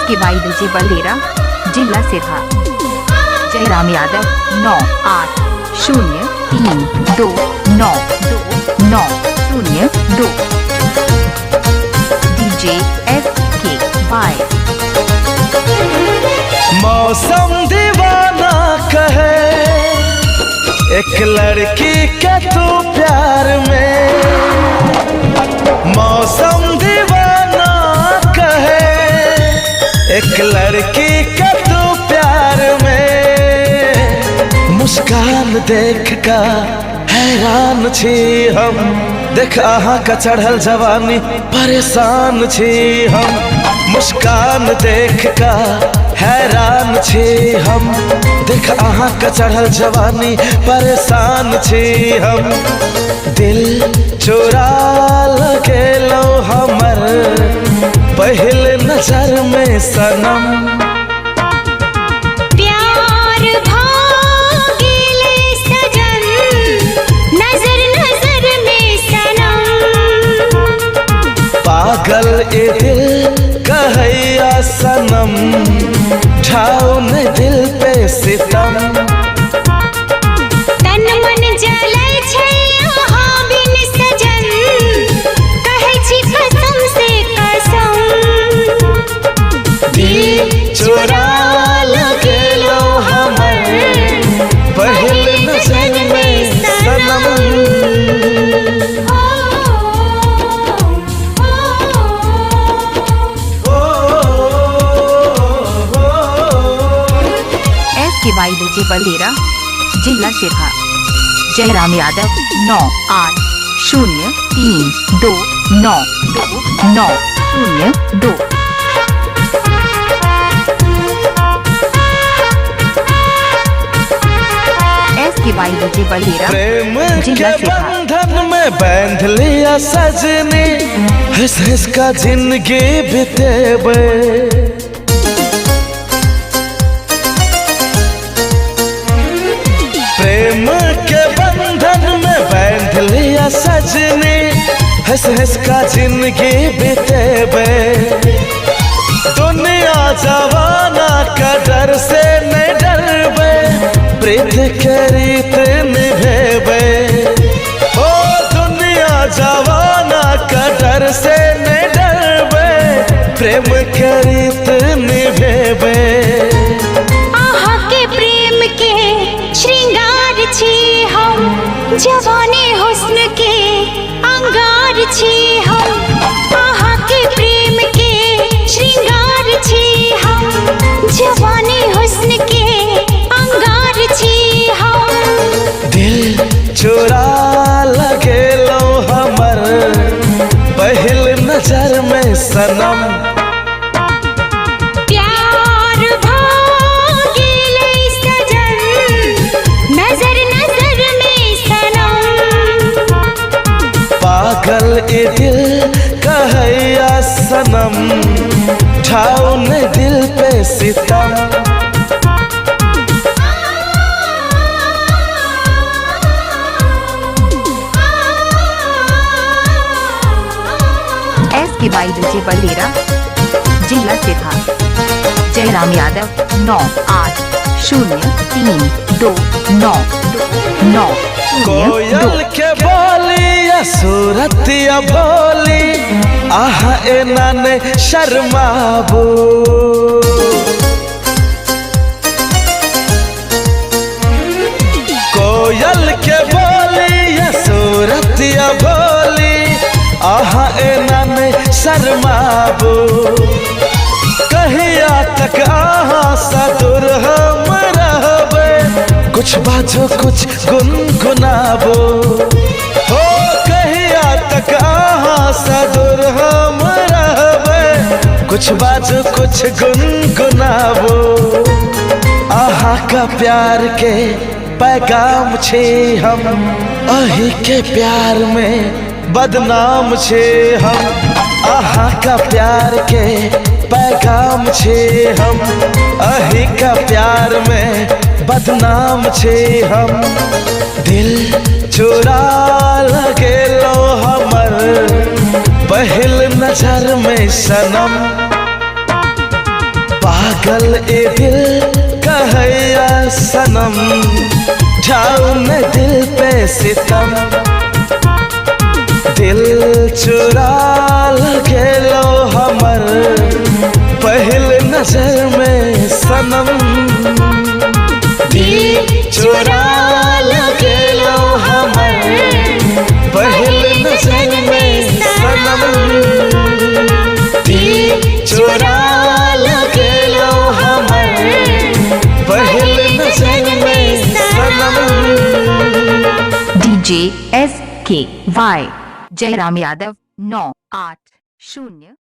के why DJ Balera जिला Siraha. Jayram Yadav 9803292902 DJ FKY। मौसम दीवाना कहे एक लड़की के तू प्यार में, मौसम दीवाना कहे एक लड़की के तू प्यार में। मुस्कान देख का हैरान छी हम, देख अहाँ का चढ़ल जवानी परेशान छी हम। मुस्कान देख का हैरान छी हम, देख अहाँ का चढ़ल जवानी परेशान छी हम। दिल चोरा लगेलो हमर पहल नजर में सनम। प्यार भागेले सजन नजर नजर में सनम। पागल ए दिल कहैया सनम, ठाओ न दिल पे सितम। तन मन जलै छै अहाँ बिन सजन, कहै छी कसम से कसम। दिल चोरा लगेलो हमर पहल नजर में सनम। के वाई डीजे बलेरा जिला सिरहा। जयराम यादव 9803292902 के वाई डीजे बलेरा प्रेम जिला के सिरहा। बंधन में बांध लिया सजनी, हंस हंस का जिंदगी बितेबे। प्रेम के बंधन में बांध लिया सजनी, हंस हंस का जिंदगी बितेबे। दुनिया जवाना का डर से नहीं डरबे, प्रीत के रीत निभेबे। ओ दुनिया जवाना का डर से नहीं डरबे, प्रेम के रीत निभेबे। अहाँ के प्रेम के श्रृंगार छी हम, जवानी हुस्न के अंगार छी हम। अहाँ के प्रेम के श्रृंगार छी हम, जवानी हुस्न के अंगार छी हम। दिल चोरा लगेलो हमर पहल नजर में सनम। प्यार भागेले सजन नजर नजर में सनम। पागल ए दिल कहैया सनम, ठाओ न दिल पे सितम। के वाई डीजे बलेरा जिला सिरहा। जयराम यादव 9803292902 कोयल के बोली या सूरत या भोली, आहा ए नाने शर्माबू। कोयल के बोली या सूरत या भोली, आहा ए नाने शर्माबू। कहिया तक आहा सदुर हम रहबे, कुछ बाजो कुछ गुनगुनाबो। हो कहिया तक आहा सदुर हम रहबे, कुछ बाजो कुछ गुनगुनाबो। आहा का प्यार के पैगाम छे हम, अही के प्यार में बदनाम छे हम। आहा का प्यार के पैगाम छे हम, अही का प्यार में बदनाम छे हम। दिल चुरा लगेलो हमर पहल नजर में सनम। पागल ए दिल कहैया सनम, ढाऊ में दिल पे सितम, दिल चुरा गेलो हमर पहल नजर में सनम, दिल चुरा गेलो हमर पहल नजर में सनम, दिल चुरा गेलो हमर पहल नजर में सनम। DJ SKY Jairam Yadav 980